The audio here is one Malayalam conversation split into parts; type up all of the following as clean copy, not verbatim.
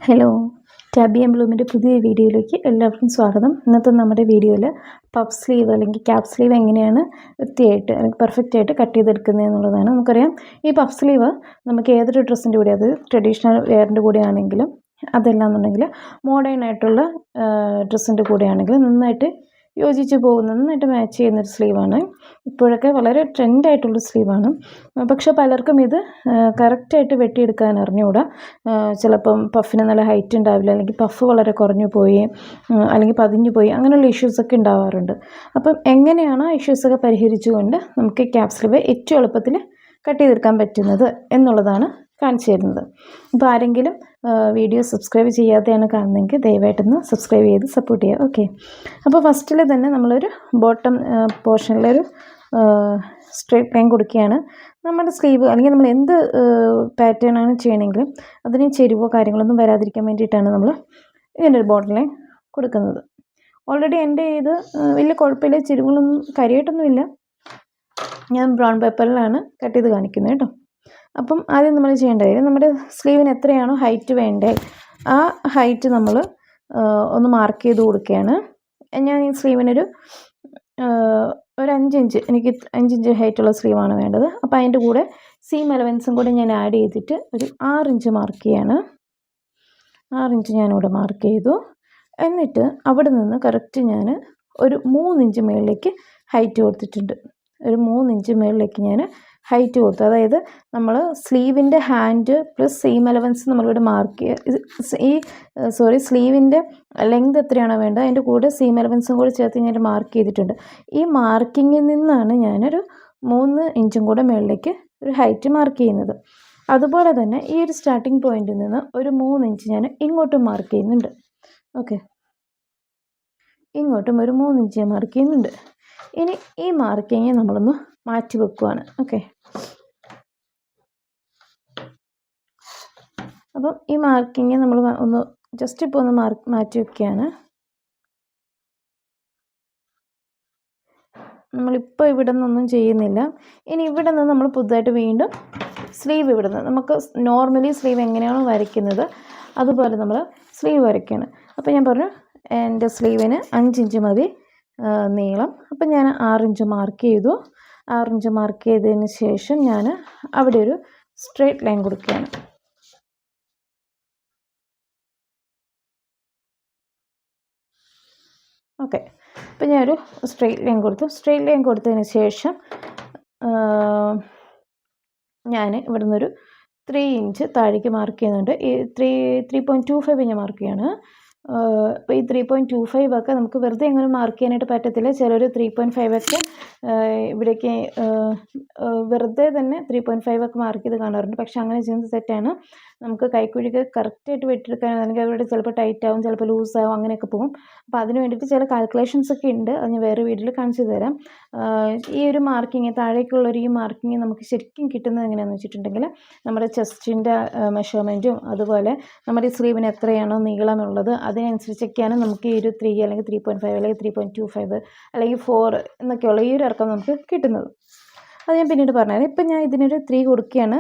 ഹലോ, ടാബി ആൻഡ് ബ്ലൂമിൻ്റെ പുതിയ വീഡിയോയിലേക്ക് എല്ലാവർക്കും സ്വാഗതം. ഇന്നത്തെ നമ്മുടെ വീഡിയോയിൽ പഫ് സ്ലീവ് അല്ലെങ്കിൽ ക്യാപ് സ്ലീവ് എങ്ങനെയാണ് വൃത്തിയായിട്ട് അല്ലെങ്കിൽ പെർഫെക്റ്റ് ആയിട്ട് കട്ട് ചെയ്തെടുക്കുന്നത് എന്നുള്ളതാണ്. നമുക്കറിയാം, ഈ പഫ് സ്ലീവ് നമുക്ക് ഏതൊരു ഡ്രസ്സിൻ്റെ കൂടെ, അത് ട്രഡീഷണൽ വെയറിൻ്റെ കൂടെ ആണെങ്കിലും അതെല്ലാം എന്നുണ്ടെങ്കിൽ മോഡേൺ ആയിട്ടുള്ള ഡ്രസ്സിൻ്റെ കൂടെ ആണെങ്കിലും നന്നായിട്ട് യോജിച്ച് പോകുന്ന, നന്നായിട്ട് മാച്ച് ചെയ്യുന്നൊരു സ്ലീവാണ്. ഇപ്പോഴൊക്കെ വളരെ ട്രെൻഡായിട്ടുള്ള സ്ലീവാണ്. പക്ഷെ പലർക്കും ഇത് കറക്റ്റായിട്ട് വെട്ടിയെടുക്കാൻ അറിഞ്ഞുകൂടാ. ചിലപ്പം പഫിന് നല്ല ഹൈറ്റ് ഉണ്ടാവില്ല, അല്ലെങ്കിൽ പഫ് വളരെ കുറഞ്ഞു പോയി, അല്ലെങ്കിൽ പതിഞ്ഞു പോയി, അങ്ങനെയുള്ള ഇഷ്യൂസൊക്കെ ഉണ്ടാവാറുണ്ട്. അപ്പം എങ്ങനെയാണ് ആ ഇഷ്യൂസൊക്കെ പരിഹരിച്ചുകൊണ്ട് നമുക്ക് ക്യാപ് സ്ലീവ് ഏറ്റവും എളുപ്പത്തിൽ കട്ട് ചെയ്തെടുക്കാൻ പറ്റുന്നത് എന്നുള്ളതാണ് കാണിച്ചു തരുന്നത്. അപ്പോൾ ആരെങ്കിലും വീഡിയോ സബ്സ്ക്രൈബ് ചെയ്യാതെയാണ് കാണുന്നതെങ്കിൽ ദയവായിട്ടൊന്ന് സബ്സ്ക്രൈബ് ചെയ്ത് സപ്പോർട്ട് ചെയ്യുക. ഓക്കെ, അപ്പോൾ ഫസ്റ്റിൽ തന്നെ നമ്മളൊരു ബോട്ടം പോർഷനിലൊരു സ്ട്രേറ്റ് ലൈൻ കൊടുക്കുകയാണ്. നമ്മുടെ സ്ലീവ് അല്ലെങ്കിൽ നമ്മൾ എന്ത് പാറ്റേൺ ആണ് ചെയ്യണമെങ്കിലും അതിന് ചെരുവോ കാര്യങ്ങളൊന്നും വരാതിരിക്കാൻ വേണ്ടിയിട്ടാണ് നമ്മൾ ഇങ്ങനെ ഒരു ബോട്ടം ലൈൻ കൊടുക്കുന്നത്. ഓൾറെഡി എൻ്റെ ഇത് വലിയ കുഴപ്പമില്ല, ചെരുവുകളൊന്നും കാര്യമായിട്ടൊന്നുമില്ല. ഞാൻ ബ്രൗൺ പേപ്പറിലാണ് കട്ട് ചെയ്ത് കാണിക്കുന്നത് കേട്ടോ. അപ്പം ആദ്യം നമ്മൾ ചെയ്യേണ്ട കാര്യം, നമ്മുടെ സ്ലീവിന് എത്രയാണോ ഹൈറ്റ് വേണ്ടേ ആ ഹൈറ്റ് നമ്മൾ ഒന്ന് മാർക്ക് ചെയ്ത് കൊടുക്കുകയാണ്. ഞാൻ ഈ സ്ലീവിനൊരു 5 ഇഞ്ച്, എനിക്ക് 5 ഇഞ്ച് ഹൈറ്റുള്ള സ്ലീവാണ് വേണ്ടത്. അപ്പോൾ അതിൻ്റെ കൂടെ സീം അലവൻസും കൂടെ ഞാൻ ആഡ് ചെയ്തിട്ട് ഒരു 6 ഇഞ്ച് മാർക്ക് ചെയ്യാണ്. 6 ഇഞ്ച് ഞാനിവിടെ മാർക്ക് ചെയ്തു. എന്നിട്ട് അവിടെ നിന്ന് കറക്റ്റ് ഞാൻ ഒരു 3 ഇഞ്ച് മുകളിലേക്ക് ഹൈറ്റ് കൊടുത്തിട്ടുണ്ട്. ഒരു 3 ഇഞ്ച് മുകളിലേക്ക് ഞാൻ ഹൈറ്റ് കൊടുത്തു. അതായത് നമ്മൾ സ്ലീവിൻ്റെ ഹാൻഡ് പ്ലസ് സീം അലവൻസ് നമ്മളിവിടെ മാർക്ക് സ്ലീവിൻ്റെ ലെങ്ത് എത്രയാണോ വേണ്ടത് അതിൻ്റെ കൂടെ സീം അലവൻസും കൂടെ ചേർത്ത് ഞാൻ മാർക്ക് ചെയ്തിട്ടുണ്ട്. ഈ മാർക്കിങ്ങിൽ നിന്നാണ് ഞാനൊരു 3 ഇഞ്ചും കൂടെ മുകളിലേക്ക് ഒരു ഹൈറ്റ് മാർക്ക് ചെയ്യുന്നത്. അതുപോലെ തന്നെ ഈ ഒരു സ്റ്റാർട്ടിങ് പോയിന്റിൽ നിന്ന് ഒരു 3 ഇഞ്ച് ഞാൻ ഇങ്ങോട്ടും മാർക്ക് ചെയ്യുന്നുണ്ട്. ഓക്കെ, ഇങ്ങോട്ടും ഒരു 3 ഇഞ്ച് ഞാൻ മാർക്ക് ചെയ്യുന്നുണ്ട്. ഇനി ഈ മാർക്കിങ് നമ്മളൊന്ന് മാറ്റി വെക്കുവാണ്. ഓക്കെ, അപ്പം ഈ മാർക്കിങ് നമ്മൾ ഒന്ന് ജസ്റ്റ് ഇപ്പോൾ ഒന്ന് മാറ്റി വെക്കുകയാണ്. നമ്മളിപ്പോൾ ഇവിടെ നിന്നൊന്നും ചെയ്യുന്നില്ല. ഇനി ഇവിടെ നിന്ന് നമ്മൾ പുതുതായിട്ട് വീണ്ടും സ്ലീവ് ഇവിടുന്ന് നമുക്ക് നോർമലി സ്ലീവ് എങ്ങനെയാണോ വരയ്ക്കുന്നത് അതുപോലെ നമ്മൾ സ്ലീവ് വരയ്ക്കുകയാണ്. അപ്പോൾ ഞാൻ പറഞ്ഞു എൻ്റെ സ്ലീവിന് 5 ഇഞ്ച് മതി നീളം. അപ്പം ഞാൻ 6 ഇഞ്ച് മാർക്ക് ചെയ്തു. 6 ഇഞ്ച് മാർക്ക് ചെയ്തതിന് ശേഷം ഞാൻ അവിടെ ഒരു സ്ട്രേറ്റ് ലൈൻ കൊടുക്കുകയാണ്. ഓക്കെ, അപ്പം ഞാനൊരു സ്ട്രേറ്റ് ലൈൻ കൊടുത്തു. സ്ട്രേറ്റ് ലൈൻ കൊടുത്തതിന് ശേഷം ഞാൻ ഇവിടെ നിന്നൊരു 3 ഇഞ്ച് താഴേക്ക് മാർക്ക് ചെയ്യുന്നുണ്ട്. ഈ 3.25 ഞാൻ മാർക്ക് ചെയ്യാണ്. അപ്പോൾ ഈ 3.25 ഒക്കെ നമുക്ക് വെറുതെ എങ്ങനെ മാർക്ക് ചെയ്യാനായിട്ട് പറ്റത്തില്ല. ചിലർ 3.5 ഒക്കെ ഇവിടേക്ക് വെറുതെ തന്നെ 3.5 ഒക്കെ മാർക്ക് ചെയ്ത് കാണാറുണ്ട്. പക്ഷെ അങ്ങനെ ചെയ്യുന്നത് തെറ്റാണ്. നമുക്ക് കൈക്കുഴിക്ക് കറക്റ്റായിട്ട് വെട്ടിയെടുക്കാനാണെങ്കിൽ അവിടെ ചിലപ്പോൾ ടൈറ്റ് ആവും, ചിലപ്പോൾ ലൂസാവും, അങ്ങനെയൊക്കെ പോകും. അപ്പോൾ അതിന് വേണ്ടിയിട്ട് ചില കാൽക്കുലേഷൻസ് ഒക്കെ ഉണ്ട്. അത് ഞാൻ വേറെ വീഡിയോയിൽ കാണിച്ചു തരാം. ഈ ഒരു മാർക്കിങ്, താഴേക്കുള്ളൊരു ഈ മാർക്കിങ് നമുക്ക് ശരിക്കും കിട്ടുന്നത് എങ്ങനെയാണെന്ന് വെച്ചിട്ടുണ്ടെങ്കിൽ നമ്മുടെ ചെസ്റ്റിൻ്റെ മെഷർമെൻറ്റും അതുപോലെ നമ്മുടെ ഈ സ്ലീവിന് എത്രയാണോ നീളമുള്ളത് അതിനനുസരിച്ചൊക്കെയാണ് നമുക്ക് ഈ ഒരു 3 അല്ലെങ്കിൽ 3.5 അല്ലെങ്കിൽ 3.25 അല്ലെങ്കിൽ 4 എന്നൊക്കെയുള്ള ഈ ഒരു ഇറക്കം നമുക്ക് കിട്ടുന്നത്. അത് ഞാൻ പിന്നീട് പറഞ്ഞുതരാം. ഇപ്പം ഞാൻ ഇതിനൊരു 3 കൊടുക്കുകയാണ്.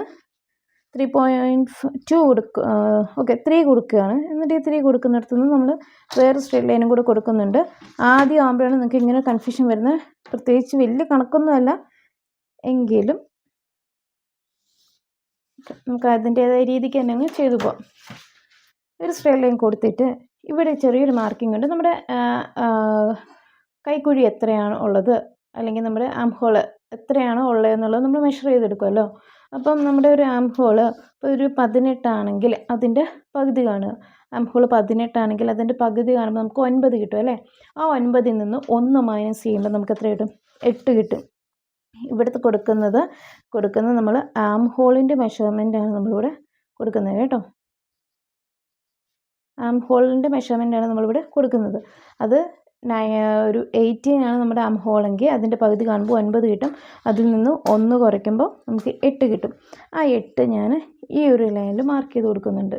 3.2 ഓക്കെ 3 കൊടുക്കുകയാണ്. എന്നിട്ട് ഈ 3 കൊടുക്കുന്നിടത്തു നിന്ന് നമ്മൾ വേറെ സ്ട്രേറ്റ് ലൈനും കൂടെ കൊടുക്കുന്നുണ്ട്. ആദ്യം ആകുമ്പോഴാണ് നിങ്ങൾക്ക് ഇങ്ങനെ കൺഫ്യൂഷൻ വരുന്നത്. പ്രത്യേകിച്ച് വലിയ കണക്കൊന്നുമല്ല, എങ്കിലും നമുക്ക് അതിൻ്റേതായ രീതിക്ക് തന്നെ അങ്ങ് ചെയ്തു പോകാം. ഒരു സ്ട്രേറ്റ് ലൈൻ കൊടുത്തിട്ട് ഇവിടെ ചെറിയൊരു മാർക്കിംഗ് ഉണ്ട്. നമ്മുടെ കൈക്കുഴി എത്രയാണോ ഉള്ളത് അല്ലെങ്കിൽ നമ്മുടെ ആം ഹോൾ എത്രയാണോ ഉള്ളത് എന്നുള്ളത് നമ്മൾ മെഷർ ചെയ്തെടുക്കുമല്ലോ. അപ്പം നമ്മുടെ ഒരു ആം ഹോൾ ഇപ്പോൾ ഒരു 18 ആണെങ്കിൽ അതിൻ്റെ പകുതി കാണുക. ആം ഹോൾ 18 ആണെങ്കിൽ അതിൻ്റെ പകുതി കാണുമ്പോൾ നമുക്ക് 9 കിട്ടും അല്ലേ. ആ 9ൽ നിന്ന് 1 മൈനസ് ചെയ്യുമ്പോൾ നമുക്ക് എത്ര കിട്ടും? 8 കിട്ടും. ഇവിടുത്തെ കൊടുക്കുന്നത് നമ്മൾ ആം ഹോളിൻ്റെ മെഷർമെൻറ്റാണ് നമ്മളിവിടെ കൊടുക്കുന്നത് കേട്ടോ. ആം ഹോളിൻ്റെ മെഷർമെൻറ്റാണ് നമ്മളിവിടെ കൊടുക്കുന്നത്. അത് ഒരു 18 ആണ് നമ്മുടെ ആം ഹോളെങ്കിൽ അതിൻ്റെ പകുതി കാണുമ്പോൾ 9 കിട്ടും. അതിൽ നിന്ന് 1 കുറയ്ക്കുമ്പോൾ നമുക്ക് 8 കിട്ടും. ആ 8 ഞാൻ ഈ ഒരു ലൈനിൽ മാർക്ക് ചെയ്ത് കൊടുക്കുന്നുണ്ട്.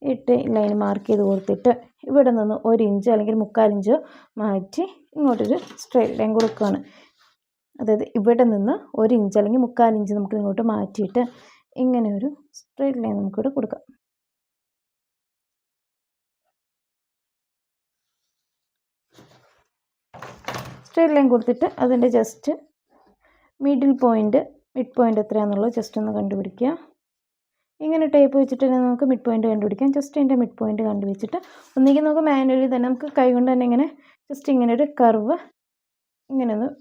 8 ലൈൻ മാർക്ക് ചെയ്ത് കൊടുത്തിട്ട് ഇവിടെ നിന്ന് 1 ഇഞ്ച് അല്ലെങ്കിൽ 3/4 ഇഞ്ച് മാറ്റി ഇങ്ങോട്ടൊരു സ്ട്രേറ്റ് ലൈൻ കൊടുക്കുകയാണ്. അതായത് ഇവിടെ നിന്ന് 1 ഇഞ്ച് അല്ലെങ്കിൽ 3/4 ഇഞ്ച് നമുക്ക് ഇങ്ങോട്ട് മാറ്റിയിട്ട് ഇങ്ങനെ ഒരു സ്ട്രേറ്റ് ലൈൻ നമുക്കിവിടെ കൊടുക്കാം. സ്ട്രെയിറ്റ് ലൈൻ കൊടുത്തിട്ട് അതിൻ്റെ ജസ്റ്റ് മിഡ് പോയിൻ്റ് എത്രയാണെന്നുള്ളത് ജസ്റ്റ് ഒന്ന് കണ്ടുപിടിക്കുക. ഇങ്ങനെ ടേപ്പ് വെച്ചിട്ട് തന്നെ നമുക്ക് മിഡ് പോയിൻ്റ് കണ്ടുപിടിക്കാം. ജസ്റ്റ് അതിൻ്റെ മിഡ് പോയിൻ്റ് കണ്ടുപിടിച്ചിട്ട് ഒന്നുകിൽ നമുക്ക് മാനുവലി തന്നെ നമുക്ക് കൈ കൊണ്ട് തന്നെ ഇങ്ങനെ ജസ്റ്റ് ഇങ്ങനെ ഒരു കർവ്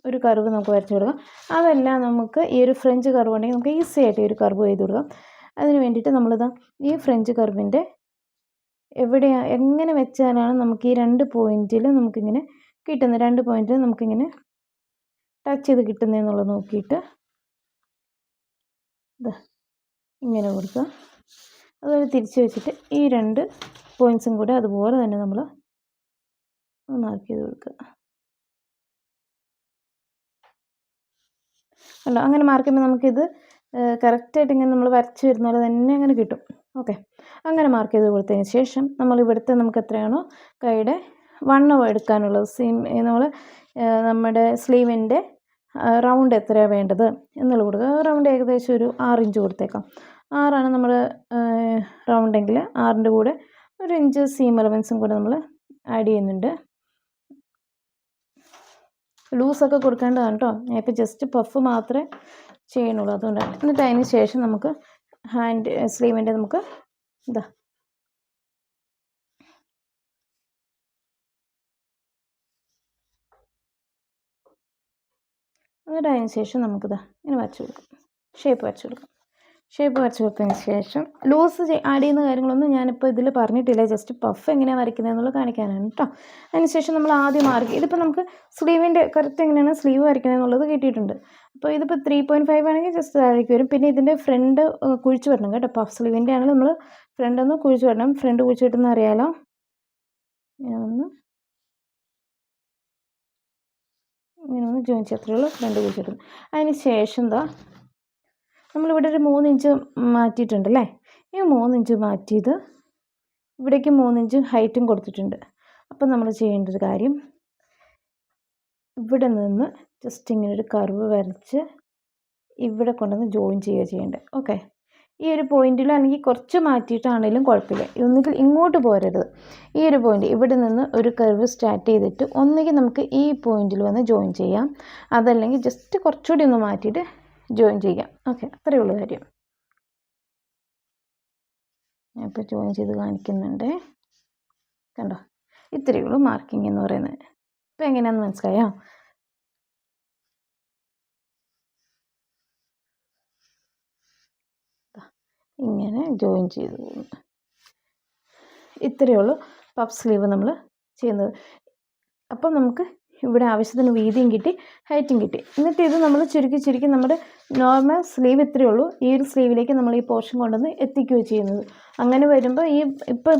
ഒരു കർവ് നമുക്ക് വരച്ച് കൊടുക്കാം. അതല്ല നമുക്ക് ഈ ഒരു ഫ്രഞ്ച് കർവ് ഉണ്ടെങ്കിൽ നമുക്ക് ഈസി ആയിട്ട് ഈ ഒരു കർവ് ചെയ്ത് കൊടുക്കാം. അതിന് വേണ്ടിയിട്ട് നമ്മളിതാ ഈ ഫ്രഞ്ച് കർവിൻ്റെ എങ്ങനെ വെച്ചാലാണ് നമുക്ക് ഈ 2 പോയിൻറ്റിൽ നമുക്കിങ്ങനെ കിട്ടുന്നത്, 2 പോയിൻറ്റിൽ നമുക്കിങ്ങനെ ടച്ച് ചെയ്ത് കിട്ടുന്നതെന്നുള്ളത് നോക്കിയിട്ട് ഇങ്ങനെ കൊടുക്കുക. അതുപോലെ തിരിച്ച് വെച്ചിട്ട് ഈ 2 പോയിൻറ്റ്സും കൂടെ അതുപോലെ തന്നെ നമ്മൾ മാർക്ക് ചെയ്ത് കൊടുക്കുക. അല്ല, അങ്ങനെ മാർക്ക് ചെയ്യുമ്പോൾ നമുക്കിത് കറക്റ്റായിട്ട് ഇങ്ങനെ നമ്മൾ വരച്ച് വരുന്ന പോലെ തന്നെ അങ്ങനെ കിട്ടും. ഓക്കെ, അങ്ങനെ മാർക്ക് ചെയ്ത് കൊടുത്തതിന് ശേഷം നമ്മളിവിടുത്തെ നമുക്ക് എത്രയാണോ കൈയുടെ വണ്ണം എടുക്കാനുള്ളത്, നമ്മുടെ സ്ലീവിൻ്റെ റൗണ്ട് എത്രയാണ് വേണ്ടത് എന്നുള്ളത് കൊടുക്കുക. റൗണ്ട് ഏകദേശം ഒരു 6 ഇഞ്ച് കൊടുത്തേക്കാം. 6 നമ്മൾ റൗണ്ടെങ്കിൽ 6ൻ്റെ കൂടെ 1 ഇഞ്ച് സീം അലവൻസും കൂടെ നമ്മൾ ആഡ് ചെയ്യുന്നുണ്ട്. ലൂസൊക്കെ കൊടുക്കേണ്ടതാണ് കേട്ടോ. ഇപ്പോൾ ജസ്റ്റ് പഫ് മാത്രമേ ചെയ്യണുള്ളൂ, അതുകൊണ്ടാണ്. എന്നിട്ട് അതിന് ശേഷം നമുക്ക് സ്ലീവിൻ്റെ നമുക്ക് എന്നിട്ട് അതിന് ശേഷം നമുക്കിതാ ഇങ്ങനെ വരച്ച് കൊടുക്കാം, ഷേപ്പ് വരച്ച് കൊടുക്കാം. ഷേപ്പ് വരച്ച് കൊടുത്തതിന് ശേഷം ലൂസ് ആഡ് ചെയ്യുന്ന കാര്യങ്ങളൊന്നും ഞാനിപ്പോൾ ഇതിൽ പറഞ്ഞിട്ടില്ല, ജസ്റ്റ് പഫ് എങ്ങനെയാണ് വരയ്ക്കുന്നത് എന്നുള്ളത് കാണിക്കാനാണ് കേട്ടോ. അതിന് ശേഷം നമ്മൾ ആദ്യം മാർക്ക് ഇതിപ്പോൾ നമുക്ക് സ്ലീവിൻ്റെ കറക്റ്റ് എങ്ങനെയാണ് സ്ലീവ് വരയ്ക്കുന്നത് എന്നുള്ളത് കിട്ടിയിട്ടുണ്ട്. അപ്പോൾ ഇതിപ്പോൾ 3.5 ആണെങ്കിൽ ജസ്റ്റ് താഴേക്ക് വരും. പിന്നെ ഇതിൻ്റെ ഫ്രണ്ട് കുഴിച്ച് വരണം കേട്ടോ. പഫ് സ്ലീവിൻ്റെ ആണെങ്കിൽ നമ്മൾ ഫ്രണ്ട് ഒന്ന് കുഴിച്ച് വരണം. ഫ്രണ്ട് കുഴിച്ച് കിട്ടുന്ന അറിയാലോ. ഇങ്ങനെ ഒന്ന് ജോയിൻ ചെയ്യത്തുള്ളൂ, ഫ്രണ്ട് കുഴിച്ച് കിട്ടും. അതിന് ശേഷം നമ്മളിവിടെ ഒരു 3 ഇഞ്ച് മാറ്റിയിട്ടുണ്ടല്ലേ. ഈ 3 ഇഞ്ച് മാറ്റിയത് ഇവിടേക്ക് 3 ഇഞ്ച് ഹൈറ്റും കൊടുത്തിട്ടുണ്ട്. അപ്പം നമ്മൾ ചെയ്യേണ്ട ഒരു കാര്യം, ഇവിടെ നിന്ന് ജസ്റ്റ് ഇങ്ങനെ ഒരു കർവ് വരച്ച് ഇവിടെ കൊണ്ടുവന്ന് ജോയിൻ ചെയ്യേണ്ടത്. ഓക്കെ, ഈ ഒരു പോയിന്റിൽ അല്ലെങ്കിൽ കുറച്ച് മാറ്റിയിട്ടാണെങ്കിലും കുഴപ്പമില്ല. ഒന്നുകിൽ ഇങ്ങോട്ട് പോരരുത്. ഈ ഒരു പോയിന്റ് ഇവിടെ നിന്ന് ഒരു കർവ് സ്റ്റാർട്ട് ചെയ്തിട്ട് ഒന്നുകിൽ നമുക്ക് ഈ പോയിന്റിൽ വന്ന് ജോയിൻ ചെയ്യാം, അതല്ലെങ്കിൽ ജസ്റ്റ് കുറച്ചുകൂടി ഒന്ന് മാറ്റിയിട്ട് ജോയിൻ ചെയ്യാം. ഓക്കെ, അത്രയേ ഉള്ളൂ കാര്യം. ഞാൻ ഇപ്പോൾ ജോയിൻ ചെയ്ത് കാണിക്കുന്നുണ്ട്, കണ്ടോ? ഇത്രയേ ഉള്ളൂ മാർക്കിംഗ് എന്ന് പറയുന്നത്. ഇപ്പോൾ എങ്ങനെയാണെന്ന് മനസ്സിലായോ? ഇങ്ങനെ ജോയിൻ ചെയ്ത് പോകുന്നു. ഇത്രയേ ഉള്ളൂ പഫ് സ്ലീവ് നമ്മൾ ചെയ്യുന്നത്. അപ്പം നമുക്ക് ഇവിടെ ആവശ്യത്തിന് വീതിയും കിട്ടി, ഹൈറ്റും കിട്ടി. എന്നിട്ട് ഇത് നമ്മൾ ചുരുക്കി നമ്മുടെ നോർമൽ സ്ലീവ് ഇത്രയേ ഉള്ളൂ. ഈ ഒരു സ്ലീവിലേക്ക് നമ്മൾ ഈ പോർഷൻ കൊണ്ടുവന്ന് എത്തിക്കുകയോ ചെയ്യുന്നത്. അങ്ങനെ വരുമ്പോൾ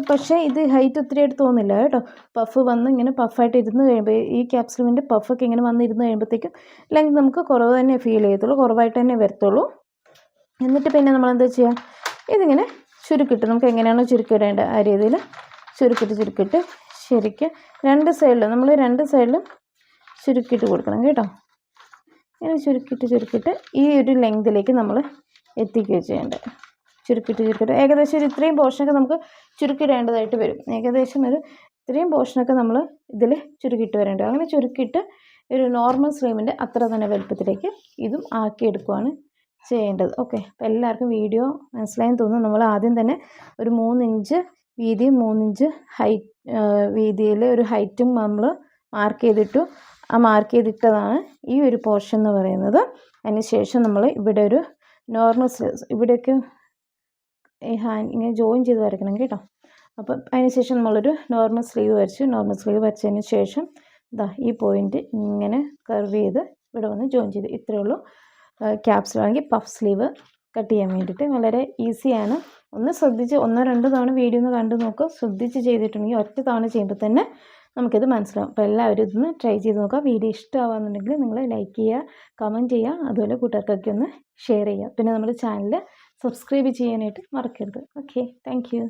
പക്ഷേ ഇത് ഹൈറ്റ് ഒത്തിരിയായിട്ട് തോന്നില്ല കേട്ടോ. പഫ് വന്ന് ഇങ്ങനെ പഫായിട്ട് ഇരുന്ന് കഴിയുമ്പോൾ ഈ ക്യാപ് സ്ലീവിൻ്റെ പഫൊക്കെ ഇങ്ങനെ വന്നിരുന്ന് കഴിയുമ്പോഴത്തേക്കും അല്ലെങ്കിൽ നമുക്ക് കുറവ് തന്നെ ഫീൽ ചെയ്യത്തുള്ളൂ, കുറവായിട്ട് തന്നെ വരത്തുള്ളൂ. എന്നിട്ട് പിന്നെ നമ്മളെന്താ ചെയ്യുക, ഇതിങ്ങനെ ചുരുക്കിട്ട് നമുക്ക് എങ്ങനെയാണോ ചുരുക്കിടേണ്ടത് ആ രീതിയിൽ ചുരുക്കിട്ട് ശരിക്കും 2 സൈഡിലും നമ്മൾ 2 സൈഡിലും ചുരുക്കിയിട്ട് കൊടുക്കണം കേട്ടോ. ഇങ്ങനെ ചുരുക്കിയിട്ട് ഈ ഒരു ലെങ്തിലേക്ക് നമ്മൾ എത്തിക്കുകയോ ചെയ്യേണ്ടത്. ചുരുക്കിയിട്ട് ഏകദേശം ഒരു ഇത്രയും പോർഷനൊക്കെ നമുക്ക് ചുരുക്കിടേണ്ടതായിട്ട് വരും. ഏകദേശം ഇത്രയും പോർഷനൊക്കെ നമ്മൾ ഇതിൽ ചുരുക്കിയിട്ട് വരേണ്ടത്. അങ്ങനെ ചുരുക്കിയിട്ട് ഒരു നോർമൽ സ്ലീവിൻ്റെ അത്ര തന്നെ വലുപ്പത്തിലേക്ക് ഇതും ആക്കിയെടുക്കുകയാണ് ചെയ്യേണ്ടത്. ഓക്കെ, അപ്പോൾ എല്ലാവർക്കും വീഡിയോ മനസ്സിലായെന്ന് തോന്നുന്നു. നമ്മൾ ആദ്യം തന്നെ ഒരു 3 ഇഞ്ച് വീതിയും 3 ഇഞ്ച് വീതിയിൽ ഒരു ഹൈറ്റും നമ്മൾ മാർക്ക് ചെയ്തിട്ടു. ആ മാർക്ക് ചെയ്തിട്ടതാണ് ഈ ഒരു പോർഷൻ എന്ന് പറയുന്നത്. അതിന് ശേഷം നമ്മൾ ഇവിടെ ഒരു നോർമൽ സ്ലീവ്സ് ഇവിടേക്ക് ഈ ഹാൻഡ് ഇങ്ങനെ ജോയിൻ ചെയ്ത് വരയ്ക്കണം കേട്ടോ. അപ്പം അതിന് ശേഷം നമ്മളൊരു നോർമൽ സ്ലീവ് വരച്ചതിന് ശേഷം ഈ പോയിൻ്റ് ഇങ്ങനെ കർവ് ചെയ്ത് ഇവിടെ വന്ന് ജോയിൻ ചെയ്ത്. ഇത്രയേ ഉള്ളൂ ക്യാപ് സ്ലീവ് അല്ലെങ്കിൽ പഫ് സ്ലീവ് കട്ട് ചെയ്യാൻ വേണ്ടിയിട്ട്. വളരെ ഈസിയാണ്. ഒന്ന് ശ്രദ്ധിച്ച് 1-2 തവണ വീഡിയോ ഒന്ന് കണ്ടു നോക്കുക. ശ്രദ്ധിച്ച് ചെയ്തിട്ടുണ്ടെങ്കിൽ ഒറ്റ തവണ ചെയ്യുമ്പോൾ തന്നെ നമുക്കിത് മനസ്സിലാവും. അപ്പോൾ എല്ലാവരും ഇതൊന്ന് ട്രൈ ചെയ്ത് നോക്കുക. വീഡിയോ ഇഷ്ടമാകുന്നുണ്ടെങ്കിൽ നിങ്ങൾ ലൈക്ക് ചെയ്യുക, കമൻറ്റ് ചെയ്യുക, അതുപോലെ കൂട്ടുകാർക്കൊക്കെ ഒന്ന് ഷെയർ ചെയ്യുക. പിന്നെ നമ്മുടെ ചാനൽ സബ്സ്ക്രൈബ് ചെയ്യാനായിട്ട് മറക്കരുത്. Okay, thank you.